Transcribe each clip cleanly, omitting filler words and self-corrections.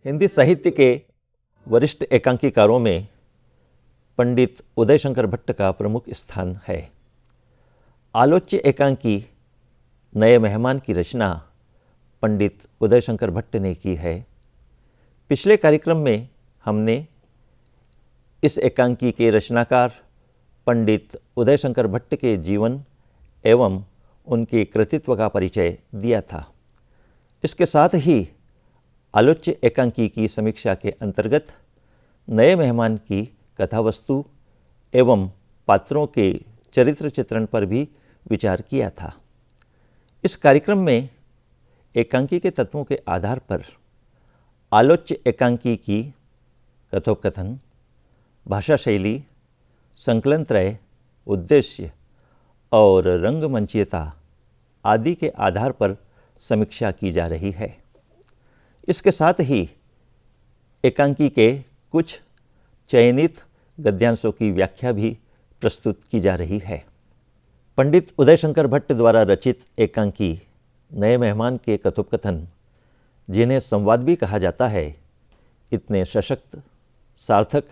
हिंदी साहित्य के वरिष्ठ एकांकीकारों में पंडित उदय शंकर भट्ट का प्रमुख स्थान है। आलोच्य एकांकी नए मेहमान की रचना पंडित उदय शंकर भट्ट ने की है। पिछले कार्यक्रम में हमने इस एकांकी के रचनाकार पंडित उदय शंकर भट्ट के जीवन एवं उनके कृतित्व का परिचय दिया था। इसके साथ ही आलोच्य एकांकी की समीक्षा के अंतर्गत नए मेहमान की कथावस्तु एवं पात्रों के चरित्र चित्रण पर भी विचार किया था। इस कार्यक्रम में एकांकी के तत्वों के आधार पर आलोच्य एकांकी की कथोपकथन, भाषा शैली, संकलन त्रय, उद्देश्य और रंगमंचीयता आदि के आधार पर समीक्षा की जा रही है। इसके साथ ही एकांकी के कुछ चयनित गद्यांशों की व्याख्या भी प्रस्तुत की जा रही है। पंडित उदय शंकर भट्ट द्वारा रचित एकांकी नए मेहमान के कथोपकथन, जिन्हें संवाद भी कहा जाता है, इतने सशक्त, सार्थक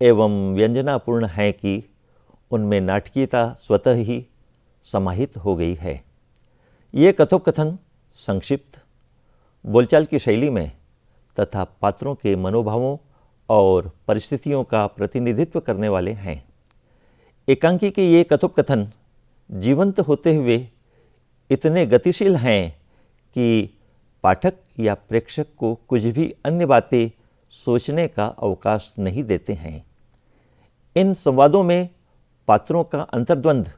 एवं व्यंजनापूर्ण हैं कि उनमें नाटकीयता स्वतः ही समाहित हो गई है। ये कथोपकथन संक्षिप्त, बोलचाल की शैली में तथा पात्रों के मनोभावों और परिस्थितियों का प्रतिनिधित्व करने वाले हैं। एकांकी के ये कथोपकथन जीवंत होते हुए इतने गतिशील हैं कि पाठक या प्रेक्षक को कुछ भी अन्य बातें सोचने का अवकाश नहीं देते हैं। इन संवादों में पात्रों का अंतर्द्वंद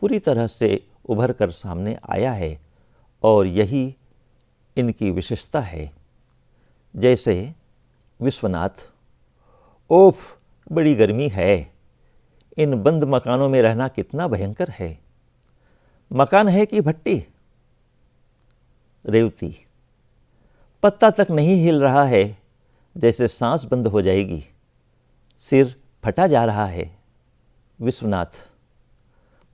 पूरी तरह से उभर कर सामने आया है और यही इनकी विशेषता है। जैसे विश्वनाथ, ओफ बड़ी गर्मी है, इन बंद मकानों में रहना कितना भयंकर है। मकान है कि भट्टी। रेवती, पत्ता तक नहीं हिल रहा है, जैसे सांस बंद हो जाएगी, सिर फटा जा रहा है। विश्वनाथ,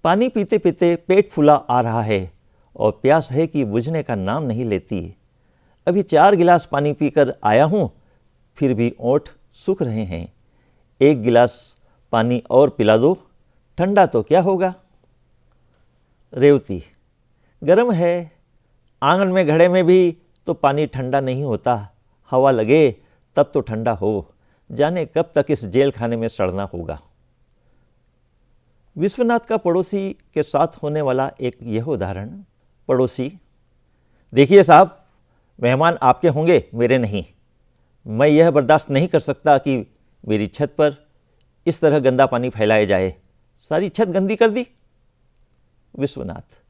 पानी पीते पीते पेट फूला आ रहा है और प्यास है कि बुझने का नाम नहीं लेती। अभी 4 गिलास पानी पीकर आया हूँ, फिर भी ओंठ सूख रहे हैं। 1 गिलास पानी और पिला दो, ठंडा तो क्या होगा। रेवती, गर्म है, आंगन में घड़े में भी तो पानी ठंडा नहीं होता, हवा लगे तब तो ठंडा हो, जाने कब तक इस जेल खाने में सड़ना होगा। विश्वनाथ का पड़ोसी के साथ होने वाला एक यह उदाहरण। पड़ोसी, देखिए साहब, मेहमान आपके होंगे, मेरे नहीं। मैं यह बर्दाश्त नहीं कर सकता कि मेरी छत पर इस तरह गंदा पानी फैलाया जाए। सारी छत गंदी कर दी। विश्वनाथ,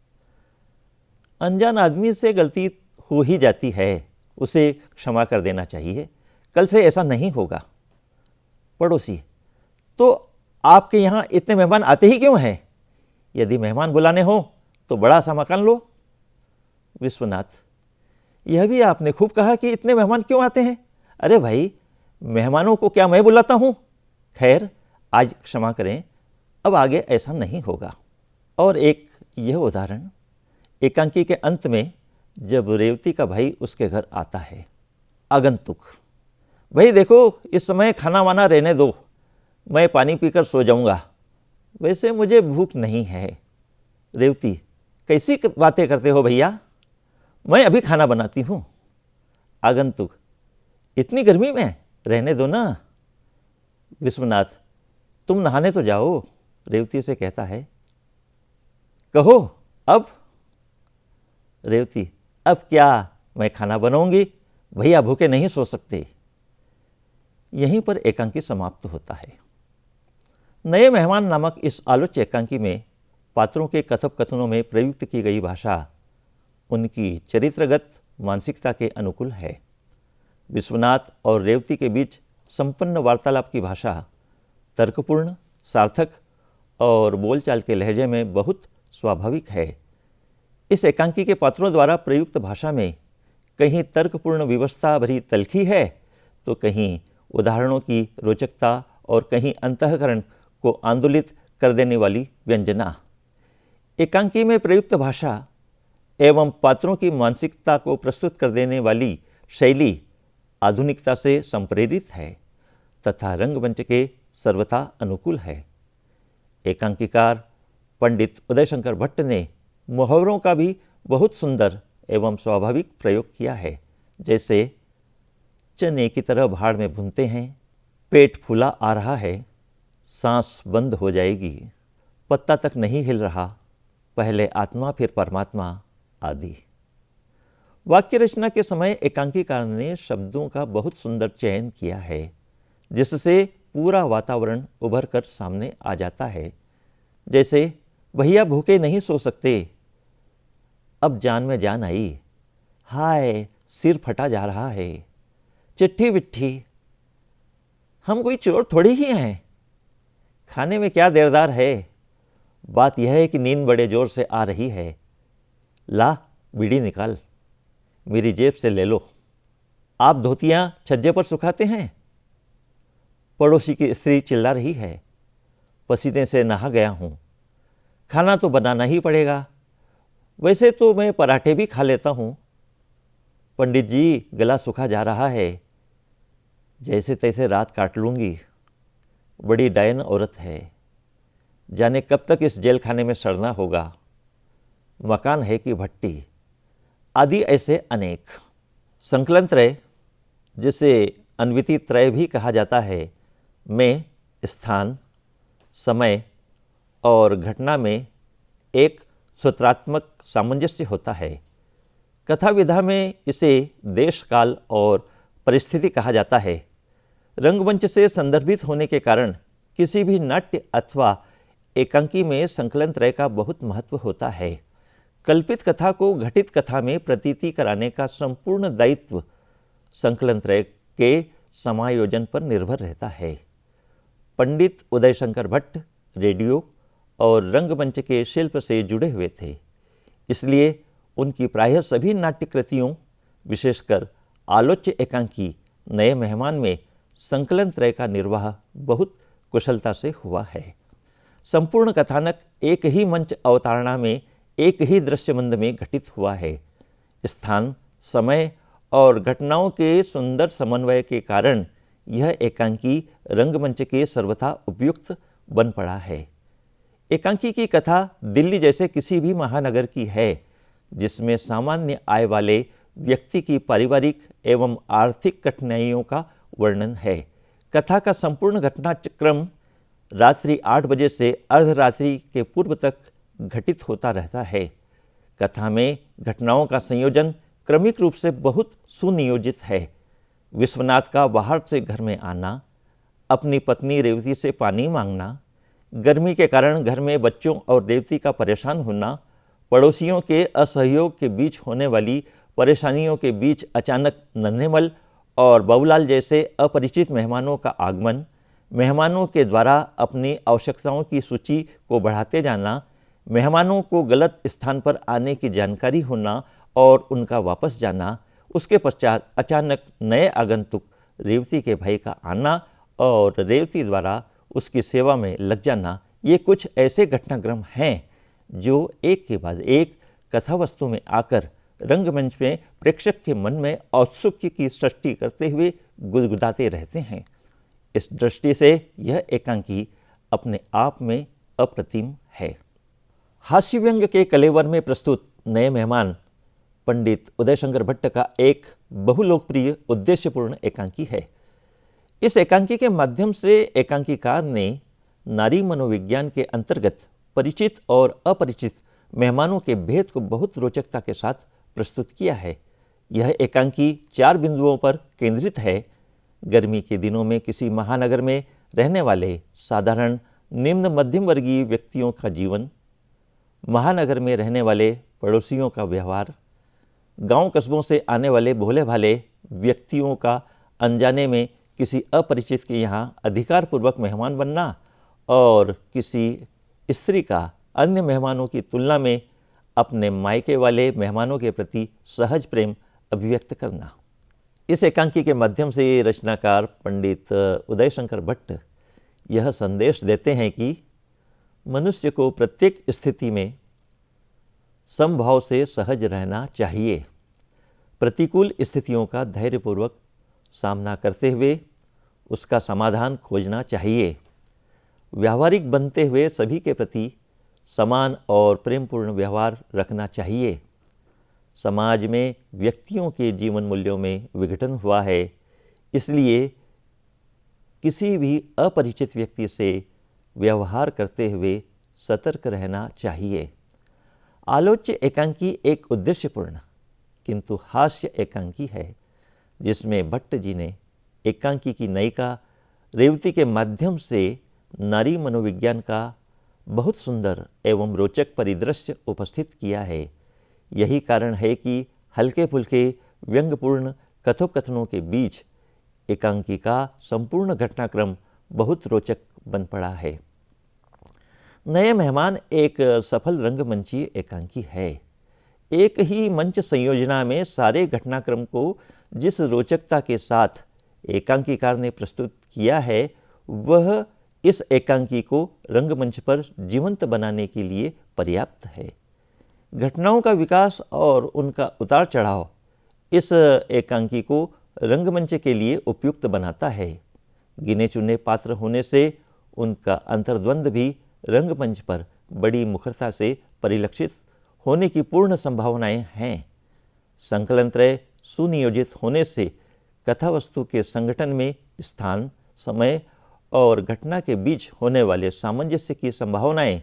अनजान आदमी से गलती हो ही जाती है, उसे क्षमा कर देना चाहिए, कल से ऐसा नहीं होगा। पड़ोसी, तो आपके यहाँ इतने मेहमान आते ही क्यों हैं? यदि मेहमान बुलाने हो तो बड़ा सा मकान लो। विश्वनाथ, यह भी आपने खूब कहा कि इतने मेहमान क्यों आते हैं। अरे भाई, मेहमानों को क्या मैं बुलाता हूँ? खैर, आज क्षमा करें, अब आगे ऐसा नहीं होगा। और एक यह उदाहरण, एकांकी के अंत में जब रेवती का भाई उसके घर आता है। आगंतुक, भाई देखो, इस समय खाना वाना रहने दो, मैं पानी पीकर सो जाऊंगा, वैसे मुझे भूख नहीं है। रेवती, कैसी बातें करते हो भैया, मैं अभी खाना बनाती हूँ। आगंतुक, इतनी गर्मी में रहने दो ना। विश्वनाथ, तुम नहाने तो जाओ। रेवती से कहता है, कहो अब। रेवती, अब क्या, मैं खाना बनाऊंगी, भैया भूखे नहीं सो सकते। यहीं पर एकांकी समाप्त होता है। नए मेहमान नामक इस आलोच्य एकांकी में पात्रों के कथोपकथनों में प्रयुक्त की गई भाषा उनकी चरित्रगत मानसिकता के अनुकूल है। विश्वनाथ और रेवती के बीच संपन्न वार्तालाप की भाषा तर्कपूर्ण, सार्थक और बोलचाल के लहजे में बहुत स्वाभाविक है। इस एकांकी के पात्रों द्वारा प्रयुक्त भाषा में कहीं तर्कपूर्ण विवशता भरी तलखी है, तो कहीं उदाहरणों की रोचकता और कहीं अंतःकरण को आंदोलित कर देने वाली व्यंजना। एकांकी में प्रयुक्त भाषा एवं पात्रों की मानसिकता को प्रस्तुत कर देने वाली शैली आधुनिकता से संप्रेरित है तथा रंगमंच के सर्वथा अनुकूल है। एकांकीकार पंडित उदयशंकर भट्ट ने मुहावरों का भी बहुत सुंदर एवं स्वाभाविक प्रयोग किया है, जैसे चने की तरह भाड़ में भुनते हैं, पेट फूला आ रहा है, सांस बंद हो जाएगी, पत्ता तक नहीं हिल रहा, पहले आत्मा फिर परमात्मा आदि। वाक्य रचना के समय एकांकीकार ने शब्दों का बहुत सुंदर चयन किया है, जिससे पूरा वातावरण उभर कर सामने आ जाता है। जैसे भैया भूखे नहीं सो सकते, अब जान में जान आई, हाय सिर फटा जा रहा है, चिट्ठी विट्ठी, हम कोई चोर थोड़ी ही हैं, खाने में क्या देरदार है, बात यह है कि नींद बड़े जोर से आ रही है, ला बीड़ी निकाल, मेरी जेब से ले लो। आप धोतियां छज्जे पर सुखाते हैं, पड़ोसी की स्त्री चिल्ला रही है, पसीने से नहा गया हूं, खाना तो बनाना ही पड़ेगा, वैसे तो मैं पराठे भी खा लेता हूं, पंडित जी गला सूखा जा रहा है, जैसे तैसे रात काट लूंगी, बड़ी डायन औरत है, जाने कब तक इस जेल खाने में सड़ना होगा, मकान है कि भट्टी, आदि ऐसे अनेक। संकलन त्रय, जिसे अन्विति त्रय भी कहा जाता है, में स्थान, समय और घटना में एक सूत्रात्मक सामंजस्य होता है। कथा विधा में इसे देश काल और परिस्थिति कहा जाता है। रंगमंच से संदर्भित होने के कारण किसी भी नाट्य अथवा एकांकी में संकलन त्रय का बहुत महत्व होता है। कल्पित कथा को घटित कथा में प्रतीति कराने का संपूर्ण दायित्व संकलन त्रय के समायोजन पर निर्भर रहता है। पंडित उदयशंकर भट्ट रेडियो और रंगमंच के शिल्प से जुड़े हुए थे, इसलिए उनकी प्रायः सभी नाट्य कृतियों, विशेषकर आलोच्य एकांकी नए मेहमान में संकलन त्रय का निर्वाह बहुत कुशलता से हुआ है। संपूर्ण कथानक एक ही मंच अवतारणा में एक ही दृश्यमंद में घटित हुआ है। स्थान, समय और घटनाओं के सुंदर समन्वय के कारण यह एकांकी रंगमंच के सर्वथा उपयुक्त बन पड़ा है। एकांकी की कथा दिल्ली जैसे किसी भी महानगर की है, जिसमें सामान्य आय वाले व्यक्ति की पारिवारिक एवं आर्थिक कठिनाइयों का वर्णन है। कथा का संपूर्ण घटनाक्रम रात्रि 8 बजे से अर्धरात्रि के पूर्व तक घटित होता रहता है। कथा में घटनाओं का संयोजन क्रमिक रूप से बहुत सुनियोजित है। विश्वनाथ का बाहर से घर में आना, अपनी पत्नी रेवती से पानी मांगना, गर्मी के कारण घर में बच्चों और रेवती का परेशान होना, पड़ोसियों के असहयोग के बीच होने वाली परेशानियों के बीच अचानक नन्हेमल और बबूलाल जैसे अपरिचित मेहमानों का आगमन, मेहमानों के द्वारा अपनी आवश्यकताओं की सूची को बढ़ाते जाना, मेहमानों को गलत स्थान पर आने की जानकारी होना और उनका वापस जाना, उसके पश्चात अचानक नए आगंतुक रेवती के भाई का आना और रेवती द्वारा उसकी सेवा में लग जाना, ये कुछ ऐसे घटनाक्रम हैं जो एक के बाद एक कथा वस्तु में आकर रंगमंच में प्रेक्षक के मन में औत्सुक्य की सृष्टि करते हुए गुदगुदाते रहते हैं। इस दृष्टि से यह एकांकी अपने आप में अप्रतिम है। हास्य व्यंग के कलेवर में प्रस्तुत नए मेहमान पंडित उदयशंकर भट्ट का एक बहुलोकप्रिय उद्देश्यपूर्ण एकांकी है। इस एकांकी के माध्यम से एकांकीकार ने नारी मनोविज्ञान के अंतर्गत परिचित और अपरिचित मेहमानों के भेद को बहुत रोचकता के साथ प्रस्तुत किया है। यह एकांकी 4 बिंदुओं पर केंद्रित है। गर्मी के दिनों में किसी महानगर में रहने वाले साधारण निम्न मध्यम वर्गीय व्यक्तियों का जीवन, महानगर में रहने वाले पड़ोसियों का व्यवहार, गांव कस्बों से आने वाले भोले भाले व्यक्तियों का अनजाने में किसी अपरिचित के यहाँ अधिकारपूर्वक मेहमान बनना और किसी स्त्री का अन्य मेहमानों की तुलना में अपने मायके वाले मेहमानों के प्रति सहज प्रेम अभिव्यक्त करना। इस एकांकी के माध्यम से रचनाकार पंडित उदयशंकर भट्ट यह संदेश देते हैं कि मनुष्य को प्रत्येक स्थिति में समभाव से सहज रहना चाहिए। प्रतिकूल स्थितियों का धैर्यपूर्वक सामना करते हुए उसका समाधान खोजना चाहिए। व्यावहारिक बनते हुए सभी के प्रति समान और प्रेमपूर्ण व्यवहार रखना चाहिए। समाज में व्यक्तियों के जीवन मूल्यों में विघटन हुआ है, इसलिए किसी भी अपरिचित व्यक्ति से व्यवहार करते हुए सतर्क रहना चाहिए। आलोच्य एकांकी एक उद्देश्यपूर्ण किंतु हास्य एकांकी है, जिसमें भट्ट जी ने एकांकी की नायिका रेवती के माध्यम से नारी मनोविज्ञान का बहुत सुंदर एवं रोचक परिदृश्य उपस्थित किया है। यही कारण है कि हल्के फुल्के व्यंग्यपूर्ण कथोपकथनों के बीच एकांकी का संपूर्ण घटनाक्रम बहुत रोचक बन पड़ा है। नए मेहमान एक सफल रंगमंचीय एकांकी है। एक ही मंच संयोजना में सारे घटनाक्रम को जिस रोचकता के साथ एकांकीकार ने प्रस्तुत किया है, वह इस एकांकी को रंगमंच पर जीवंत बनाने के लिए पर्याप्त है। घटनाओं का विकास और उनका उतार चढ़ाव इस एकांकी को रंगमंच के लिए उपयुक्त बनाता है। गिने चुने पात्र होने से उनका अंतर्द्वंद भी रंगमंच पर बड़ी मुखरता से परिलक्षित होने की पूर्ण संभावनाएं हैं। संकलन त्रय सुनियोजित होने से कथावस्तु के संगठन में स्थान, समय और घटना के बीच होने वाले सामंजस्य की संभावनाएं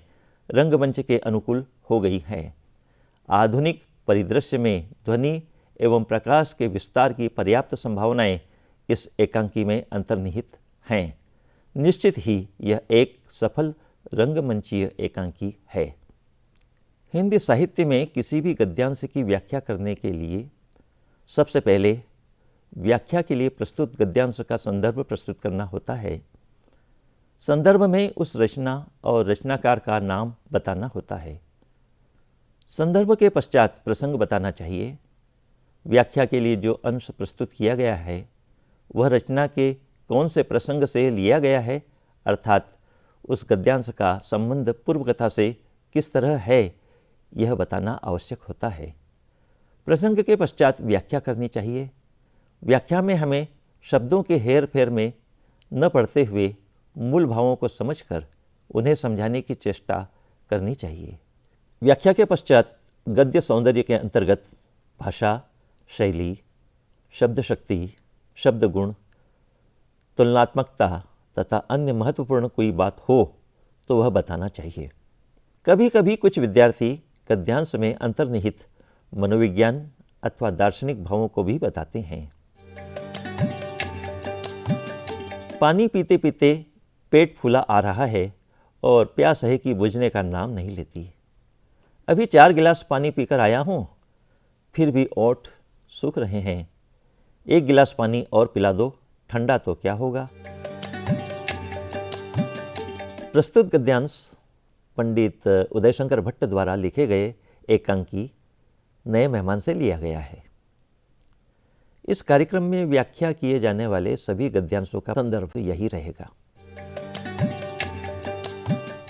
रंगमंच के अनुकूल हो गई हैं। आधुनिक परिदृश्य में ध्वनि एवं प्रकाश के विस्तार की पर्याप्त संभावनाएं इस एकांकी में अंतर्निहित हैं। निश्चित ही यह एक सफल रंगमंचीय एकांकी है। हिंदी साहित्य में किसी भी गद्यांश की व्याख्या करने के लिए सबसे पहले व्याख्या के लिए प्रस्तुत गद्यांश का संदर्भ प्रस्तुत करना होता है। संदर्भ में उस रचना और रचनाकार का नाम बताना होता है। संदर्भ के पश्चात प्रसंग बताना चाहिए। व्याख्या के लिए जो अंश प्रस्तुत किया गया है वह रचना के कौन से प्रसंग से लिया गया है, अर्थात उस गद्यांश का संबंध पूर्व कथा से किस तरह है, यह बताना आवश्यक होता है। प्रसंग के पश्चात व्याख्या करनी चाहिए। व्याख्या में हमें शब्दों के हेर फेर में न पड़ते हुए मूल भावों को समझकर उन्हें समझाने की चेष्टा करनी चाहिए। व्याख्या के पश्चात गद्य सौंदर्य के अंतर्गत भाषा, शैली, शब्द शक्ति, शब्द गुण, तुलनात्मकता तथा अन्य महत्वपूर्ण कोई बात हो तो वह बताना चाहिए। कभी कभी कुछ विद्यार्थी गद्यांश में अंतर्निहित मनोविज्ञान अथवा दार्शनिक भावों को भी बताते हैं। पानी पीते पीते पेट फूला आ रहा है और प्यास है कि बुझने का नाम नहीं लेती। अभी 4 गिलास पानी पीकर आया हूँ, फिर भी ओठ सूख रहे हैं। 1 गिलास पानी और पिला दो, ठंडा तो क्या होगा। प्रस्तुत गद्यांश पंडित उदयशंकर भट्ट द्वारा लिखे गए एकांकी नए मेहमान से लिया गया है। इस कार्यक्रम में व्याख्या किए जाने वाले सभी गद्यांशों का संदर्भ यही रहेगा।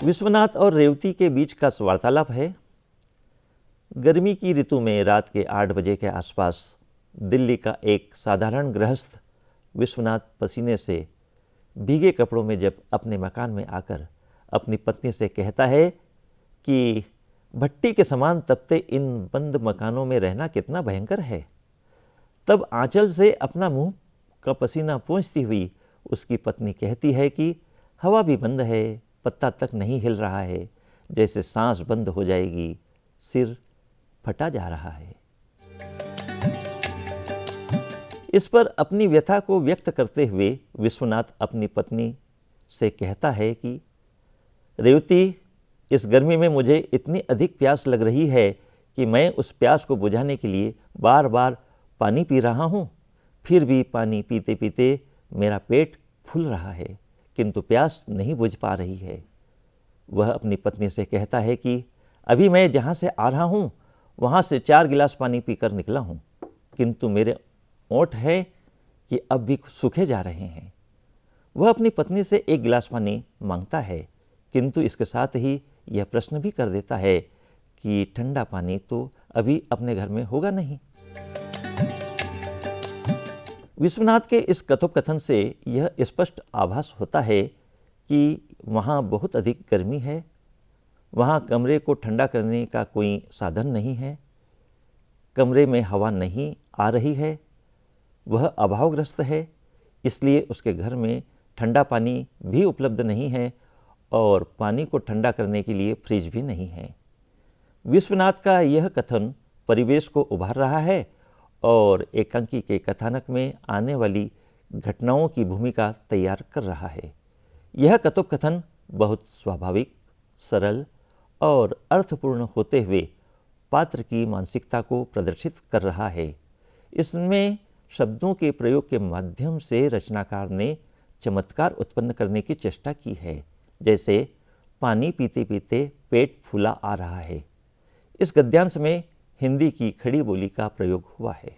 विश्वनाथ और रेवती के बीच का वार्तालाप है। गर्मी की ऋतु में रात के 8 बजे के आसपास दिल्ली का एक साधारण गृहस्थ विश्वनाथ पसीने से भीगे कपड़ों में जब अपने मकान में आकर अपनी पत्नी से कहता है कि भट्टी के समान तपते इन बंद मकानों में रहना कितना भयंकर है, तब आंचल से अपना मुंह का पसीना पोंछती हुई उसकी पत्नी कहती है कि हवा भी बंद है, पत्ता तक नहीं हिल रहा है, जैसे सांस बंद हो जाएगी, सिर फटा जा रहा है। इस पर अपनी व्यथा को व्यक्त करते हुए विश्वनाथ अपनी पत्नी से कहता है कि रेवती, इस गर्मी में मुझे इतनी अधिक प्यास लग रही है कि मैं उस प्यास को बुझाने के लिए बार बार पानी पी रहा हूँ, फिर भी पानी पीते पीते मेरा पेट फूल रहा है, किंतु प्यास नहीं बुझ पा रही है। वह अपनी पत्नी से कहता है कि अभी मैं जहाँ से आ रहा हूँ वहाँ से 4 गिलास पानी पीकर निकला हूँ, किंतु मेरे ओंठ है कि अब भी सूखे जा रहे हैं। वह अपनी पत्नी से 1 गिलास पानी मांगता है, किंतु इसके साथ ही यह प्रश्न भी कर देता है कि ठंडा पानी तो अभी अपने घर में होगा नहीं। विश्वनाथ के इस कथोपकथन से यह स्पष्ट आभास होता है कि वहाँ बहुत अधिक गर्मी है, वहाँ कमरे को ठंडा करने का कोई साधन नहीं है, कमरे में हवा नहीं आ रही है, वह अभावग्रस्त है, इसलिए उसके घर में ठंडा पानी भी उपलब्ध नहीं है और पानी को ठंडा करने के लिए फ्रिज भी नहीं है। विश्वनाथ का यह कथन परिवेश को उभार रहा है और एकांकी के कथानक में आने वाली घटनाओं की भूमिका तैयार कर रहा है। यह कथोपकथन बहुत स्वाभाविक, सरल और अर्थपूर्ण होते हुए पात्र की मानसिकता को प्रदर्शित कर रहा है। इसमें शब्दों के प्रयोग के माध्यम से रचनाकार ने चमत्कार उत्पन्न करने की चेष्टा की है, जैसे पानी पीते पीते पेट फूला आ रहा है। इस गद्यांश में हिंदी की खड़ी बोली का प्रयोग हुआ है।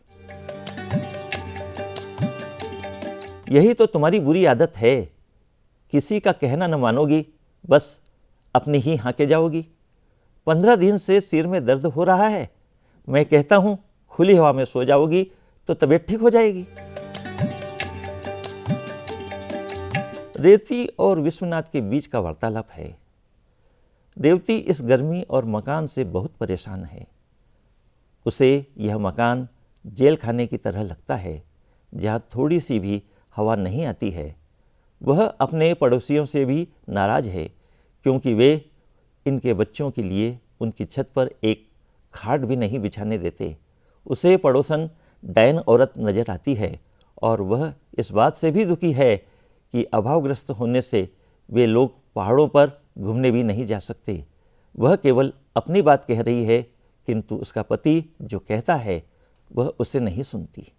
यही तो तुम्हारी बुरी आदत है, किसी का कहना न मानोगी, बस अपनी ही हाँके जाओगी। 15 दिन से सिर में दर्द हो रहा है, मैं कहता हूँ खुली हवा में सो जाओगी तो तबीयत ठीक हो जाएगी। रेवती और विश्वनाथ के बीच का वार्तालाप है। रेवती इस गर्मी और मकान से बहुत परेशान है। उसे यह मकान जेल खाने की तरह लगता है, जहाँ थोड़ी सी भी हवा नहीं आती है। वह अपने पड़ोसियों से भी नाराज है, क्योंकि वे इनके बच्चों के लिए उनकी छत पर एक खाट भी नहीं बिछाने देते। उसे पड़ोसन डायन औरत नजर आती है और वह इस बात से भी दुखी है कि अभावग्रस्त होने से वे लोग पहाड़ों पर घूमने भी नहीं जा सकते। वह केवल अपनी बात कह रही है, किंतु उसका पति जो कहता है वह उसे नहीं सुनती।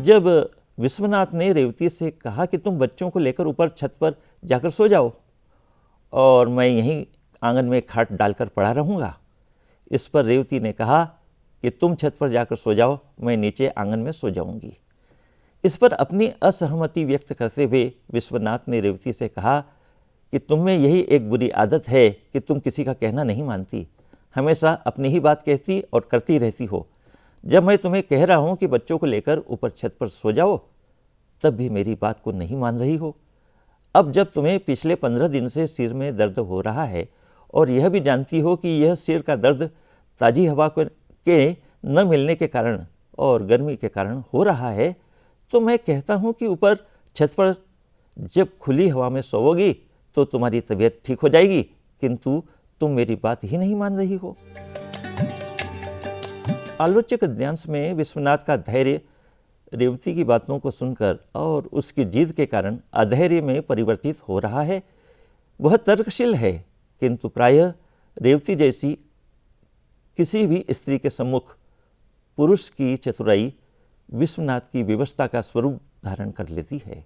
जब विश्वनाथ ने रेवती से कहा कि तुम बच्चों को लेकर ऊपर छत पर जाकर सो जाओ और मैं यहीं आंगन में खाट डालकर पड़ा रहूँगा, इस पर रेवती ने कहा कि तुम छत पर जाकर सो जाओ, मैं नीचे आंगन में सो जाऊंगी। इस पर अपनी असहमति व्यक्त करते हुए विश्वनाथ ने रेवती से कहा कि तुम में यही एक बुरी आदत है कि तुम किसी का कहना नहीं मानती, हमेशा अपनी ही बात कहती और करती रहती हो। जब मैं तुम्हें कह रहा हूँ कि बच्चों को लेकर ऊपर छत पर सो जाओ, तब भी मेरी बात को नहीं मान रही हो। अब जब तुम्हें पिछले 15 दिन से सिर में दर्द हो रहा है और यह भी जानती हो कि यह सिर का दर्द ताज़ी हवा के न मिलने के कारण और गर्मी के कारण हो रहा है, तो मैं कहता हूँ कि ऊपर छत पर जब खुली हवा में सोओगी तो तुम्हारी तबीयत ठीक हो जाएगी, किंतु तुम मेरी बात ही नहीं मान रही हो। आलोचक गद्यांश में विश्वनाथ का धैर्य रेवती की बातों को सुनकर और उसकी जिद के कारण अधैर्य में परिवर्तित हो रहा है। वह तर्कशील है, किंतु प्रायः रेवती जैसी किसी भी स्त्री के सम्मुख पुरुष की चतुराई विश्वनाथ की विवशता का स्वरूप धारण कर लेती है।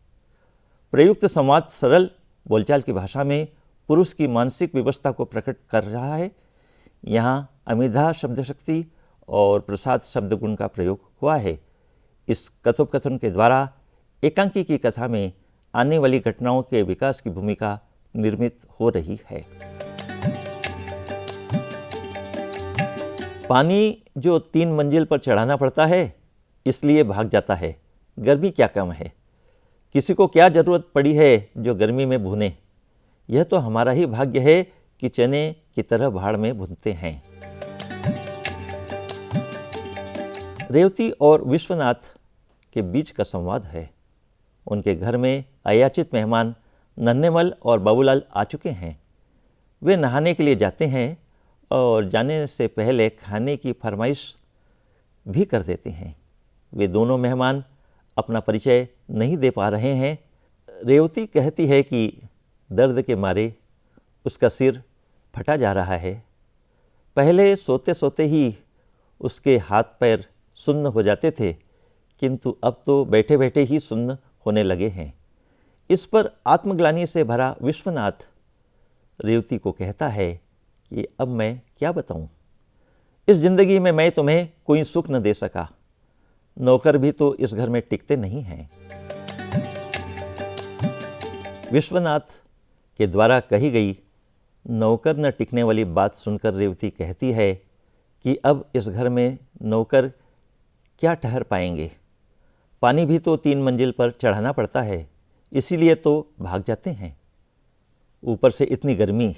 प्रयुक्त संवाद सरल बोलचाल की भाषा में पुरुष की मानसिक विवशता को प्रकट कर रहा है। यहाँ अमिधा शब्द शक्ति और प्रसाद शब्द गुण का प्रयोग हुआ है। इस कथोपकथन के द्वारा एकांकी की कथा में आने वाली घटनाओं के विकास की भूमिका निर्मित हो रही है। पानी जो 3 मंजिल पर चढ़ाना पड़ता है, इसलिए भाग जाता है। गर्मी क्या कम है, किसी को क्या जरूरत पड़ी है जो गर्मी में भुने। यह तो हमारा ही भाग्य है कि चने की तरह भाड़ में भुनते हैं। रेवती और विश्वनाथ के बीच का संवाद है। उनके घर में अयाचित मेहमान नन्हेमल और बाबूलाल आ चुके हैं। वे नहाने के लिए जाते हैं और जाने से पहले खाने की फरमाइश भी कर देते हैं। वे दोनों मेहमान अपना परिचय नहीं दे पा रहे हैं। रेवती कहती है कि दर्द के मारे उसका सिर फटा जा रहा है। पहले सोते सोते ही उसके हाथ पैर सुन्न हो जाते थे, किंतु अब तो बैठे बैठे ही सुन्न होने लगे हैं। इस पर आत्मग्लानि से भरा विश्वनाथ रेवती को कहता है कि अब मैं क्या बताऊं, इस जिंदगी में मैं तुम्हें कोई सुख न दे सका, नौकर भी तो इस घर में टिकते नहीं हैं। विश्वनाथ के द्वारा कही गई नौकर न टिकने वाली बात सुनकर रेवती कहती है कि अब इस घर में नौकर क्या ठहर पाएंगे। पानी भी तो 3 मंजिल पर चढ़ाना पड़ता है, इसीलिए तो भाग जाते हैं। ऊपर से इतनी गर्मी,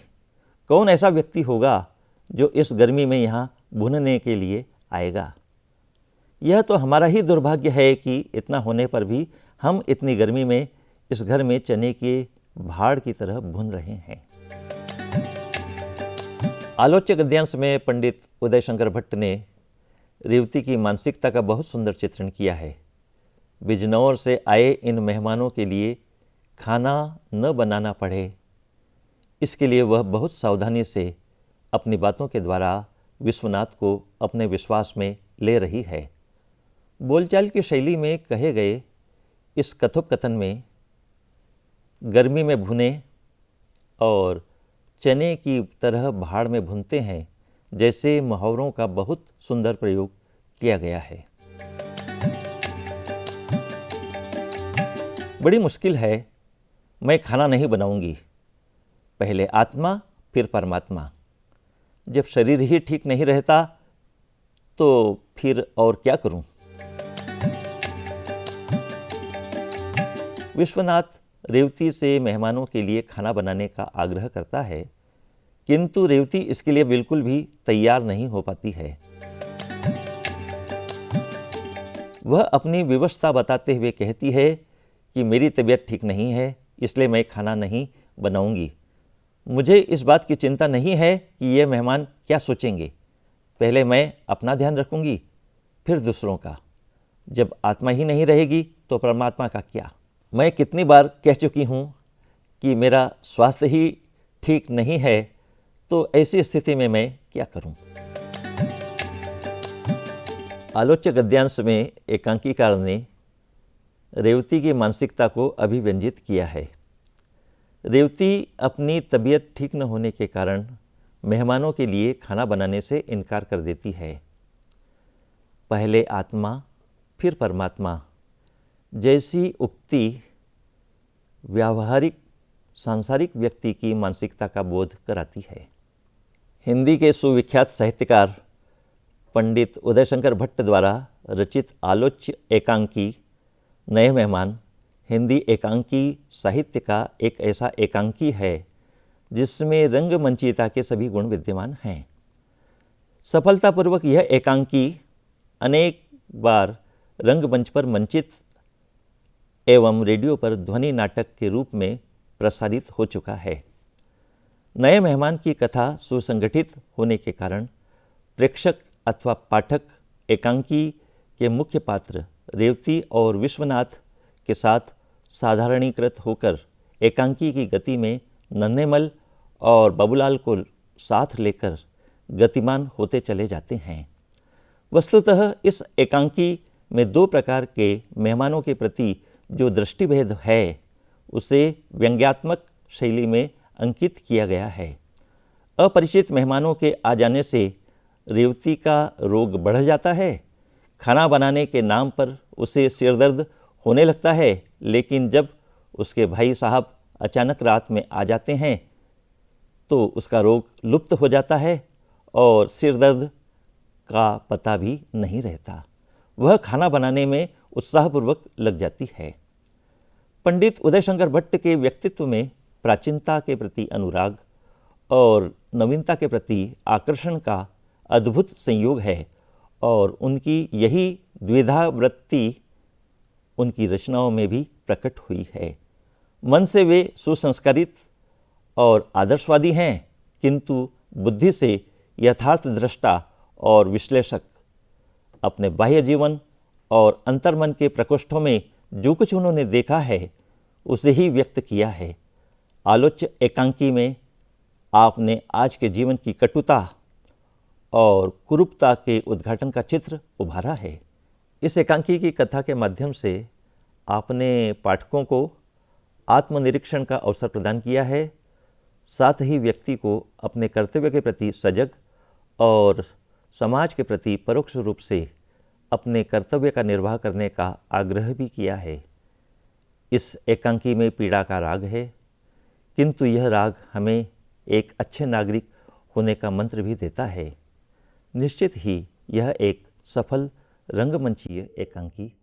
कौन ऐसा व्यक्ति होगा जो इस गर्मी में यहाँ भूनने के लिए आएगा। यह तो हमारा ही दुर्भाग्य है कि इतना होने पर भी हम इतनी गर्मी में इस घर में चने के भाड़ की तरह भून रहे हैं। आलोच्य गद्यांश में पंडित उदय शंकर भट्ट ने रेवती की मानसिकता का बहुत सुंदर चित्रण किया है। बिजनौर से आए इन मेहमानों के लिए खाना न बनाना पड़े, इसके लिए वह बहुत सावधानी से अपनी बातों के द्वारा विश्वनाथ को अपने विश्वास में ले रही है। बोलचाल की शैली में कहे गए इस कथोपकथन में गर्मी में भुने और चने की तरह भाड़ में भुनते हैं जैसे मुहावरों का बहुत सुंदर प्रयोग किया गया है। बड़ी मुश्किल है, मैं खाना नहीं बनाऊंगी, पहले आत्मा फिर परमात्मा। जब शरीर ही ठीक नहीं रहता तो फिर और क्या करूं। विश्वनाथ रेवती से मेहमानों के लिए खाना बनाने का आग्रह करता है, किंतु रेवती इसके लिए बिल्कुल भी तैयार नहीं हो पाती है। वह अपनी विवशता बताते हुए कहती है कि मेरी तबीयत ठीक नहीं है, इसलिए मैं खाना नहीं बनाऊंगी। मुझे इस बात की चिंता नहीं है कि ये मेहमान क्या सोचेंगे। पहले मैं अपना ध्यान रखूंगी, फिर दूसरों का। जब आत्मा ही नहीं रहेगी तो परमात्मा का क्या। मैं कितनी बार कह चुकी हूँ कि मेरा स्वास्थ्य ही ठीक नहीं है, तो ऐसी स्थिति में मैं क्या करूँ। आलोच्य गद्यांश में एकांकीकार ने रेवती की मानसिकता को अभिव्यंजित किया है। रेवती अपनी तबीयत ठीक न होने के कारण मेहमानों के लिए खाना बनाने से इनकार कर देती है। पहले आत्मा फिर परमात्मा जैसी उक्ति व्यावहारिक सांसारिक व्यक्ति की मानसिकता का बोध कराती है। हिंदी के सुविख्यात साहित्यकार पंडित उदय शंकर भट्ट द्वारा रचित आलोच्य एकांकी नए मेहमान हिंदी एकांकी साहित्य का एक ऐसा एकांकी है जिसमें रंगमंचिता के सभी गुण विद्यमान हैं। सफलतापूर्वक यह एकांकी अनेक बार रंगमंच पर मंचित एवं रेडियो पर ध्वनि नाटक के रूप में प्रसारित हो चुका है। नए मेहमान की कथा सुसंगठित होने के कारण प्रेक्षक अथवा पाठक एकांकी के मुख्य पात्र रेवती और विश्वनाथ के साथ साधारणीकृत होकर एकांकी की गति में नन्हेमल और बाबूलाल को साथ लेकर गतिमान होते चले जाते हैं। वस्तुतः इस एकांकी में दो प्रकार के मेहमानों के प्रति जो दृष्टिभेद है उसे व्यंग्यात्मक शैली में अंकित किया गया है। अपरिचित मेहमानों के आ जाने से रेवती का रोग बढ़ जाता है। खाना बनाने के नाम पर उसे सिरदर्द होने लगता है, लेकिन जब उसके भाई साहब अचानक रात में आ जाते हैं तो उसका रोग लुप्त हो जाता है और सिरदर्द का पता भी नहीं रहता। वह खाना बनाने में उत्साहपूर्वक लग जाती है। पंडित उदय शंकर भट्ट के व्यक्तित्व में प्राचीनता के प्रति अनुराग और नवीनता के प्रति आकर्षण का अद्भुत संयोग है और उनकी यही द्विधा वृत्ति उनकी रचनाओं में भी प्रकट हुई है। मन से वे सुसंस्कारित और आदर्शवादी हैं, किंतु बुद्धि से यथार्थ दृष्टा और विश्लेषक। अपने बाह्य जीवन और अंतर्मन के प्रकोष्ठों में जो कुछ उन्होंने देखा है उसे ही व्यक्त किया है। आलोच्य एकांकी में आपने आज के जीवन की कटुता और कुरूपता के उद्घाटन का चित्र उभारा है। इस एकांकी की कथा के माध्यम से आपने पाठकों को आत्मनिरीक्षण का अवसर प्रदान किया है, साथ ही व्यक्ति को अपने कर्तव्य के प्रति सजग और समाज के प्रति परोक्ष रूप से अपने कर्तव्य का निर्वाह करने का आग्रह भी किया है। इस एकांकी में पीड़ा का राग है, किंतु यह राग हमें एक अच्छे नागरिक होने का मंत्र भी देता है। निश्चित ही यह एक सफल रंगमंचीय एकांकी